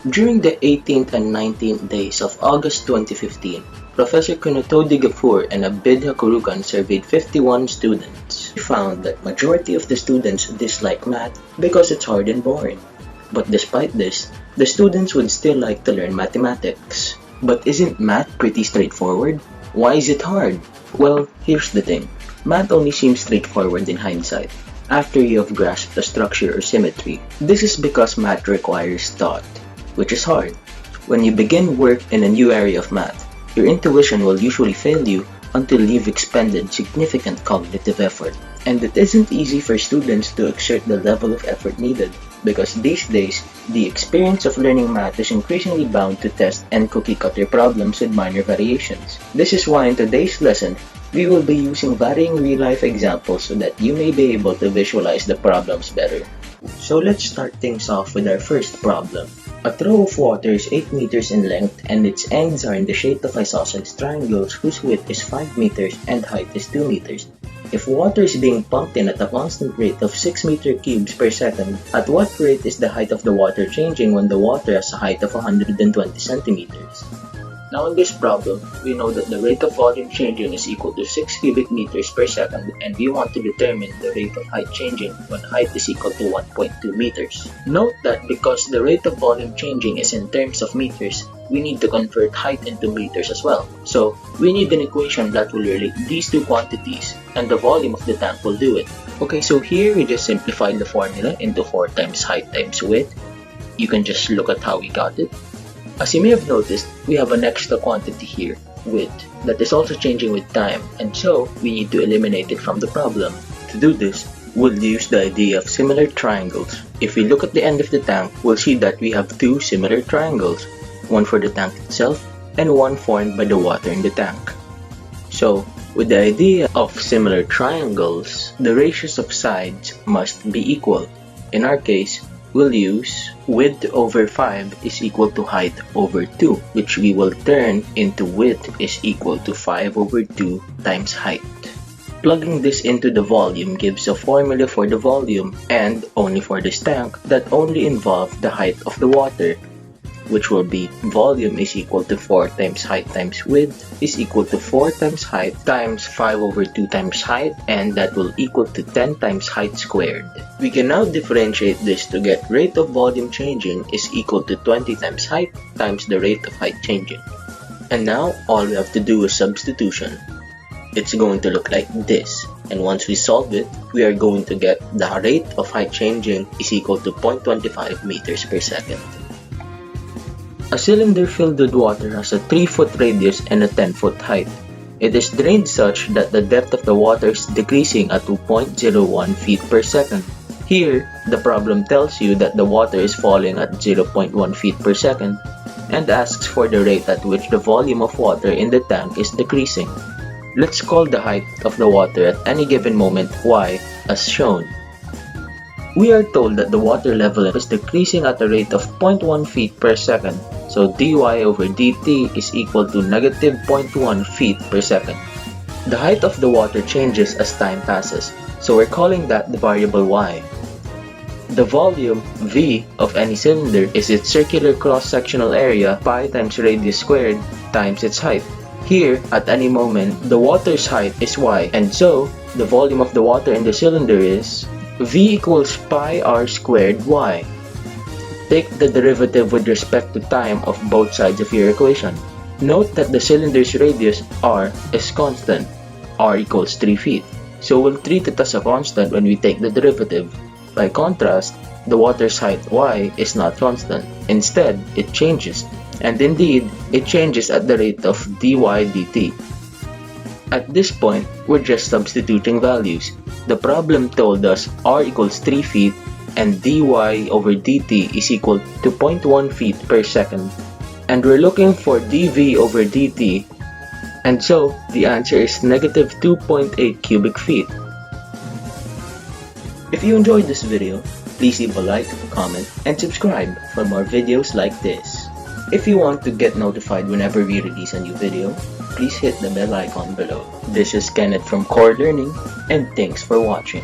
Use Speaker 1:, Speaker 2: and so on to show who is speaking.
Speaker 1: During the 18th and 19th days of August 2015, Professor Kunotodi Gafoor and Abid Hakurugan surveyed 51 students. They found that majority of the students dislike math because it's hard and boring. But despite this, the students would still like to learn mathematics. But isn't math pretty straightforward? Why is it hard? Well, here's the thing. Math only seems straightforward in hindsight, after you have grasped the structure or symmetry. This is because math requires thought, which is hard. When you begin work in a new area of math, your intuition will usually fail you until you've expended significant cognitive effort. And it isn't easy for students to exert the level of effort needed, because these days, the experience of learning math is increasingly bound to test and cookie-cutter problems with minor variations. This is why in today's lesson, we will be using varying real-life examples so that you may be able to visualize the problems better. So let's start things off with our first problem. A throw of water is 8 meters in length and its ends are in the shape of isosceles triangles whose width is 5 meters and height is 2 meters. If water is being pumped in at a constant rate of 6 meter cubes per second, at what rate is the height of the water changing when the water has a height of 120 centimeters? Now in this problem, we know that the rate of volume changing is equal to 6 cubic meters per second, and we want to determine the rate of height changing when height is equal to 1.2 meters. Note that because the rate of volume changing is in terms of meters, we need to convert height into meters as well. So we need an equation that will relate these two quantities, and the volume of the tank will do it. Okay, so here we just simplified the formula into 4 times height times width. You can just look at how we got it. As you may have noticed, we have an extra quantity here, width, that is also changing with time, and so we need to eliminate it from the problem. To do this, we'll use the idea of similar triangles. If we look at the end of the tank, we'll see that we have 2 similar triangles, one for the tank itself and one formed by the water in the tank. So, with the idea of similar triangles, the ratios of sides must be equal. In our case, we'll use width over 5 is equal to height over 2, which we will turn into width is equal to 5 over 2 times height. Plugging this into the volume gives a formula for the volume and only for this tank that only involve the height of the water, which will be volume is equal to 4 times height times width is equal to 4 times height times 5 over 2 times height, and that will equal to 10 times height squared. We can now differentiate this to get rate of volume changing is equal to 20 times height times the rate of height changing. And now all we have to do is substitution. It's going to look like this, and once we solve it, we are going to get the rate of height changing is equal to 0.25 meters per second. A cylinder filled with water has a 3-foot radius and a 10-foot height. It is drained such that the depth of the water is decreasing at 2.01 feet per second. Here, the problem tells you that the water is falling at 0.1 feet per second and asks for the rate at which the volume of water in the tank is decreasing. Let's call the height of the water at any given moment y as shown. We are told that the water level is decreasing at a rate of 0.1 feet per second, so dy over dt is equal to negative 0.1 feet per second. The height of the water changes as time passes, so we're calling that the variable y. The volume, V, of any cylinder is its circular cross-sectional area pi times radius squared times its height. Here, at any moment, the water's height is y, and so, the volume of the water in the cylinder is V equals pi r squared y. Take the derivative with respect to time of both sides of your equation. Note that the cylinder's radius r is constant, r equals 3 feet. So we'll treat it as a constant when we take the derivative. By contrast, the water's height y is not constant. Instead, it changes, and indeed, it changes at the rate of dy dt. At this point, we're just substituting values. The problem told us r equals 3 feet and dy over dt is equal to 0.1 feet per second. And we're looking for dv over dt, and so the answer is negative 2.8 cubic feet. If you enjoyed this video, please leave a like, comment, and subscribe for more videos like this. If you want to get notified whenever we release a new video, please hit the bell icon below. This is Kenneth from Core Learning, and thanks for watching.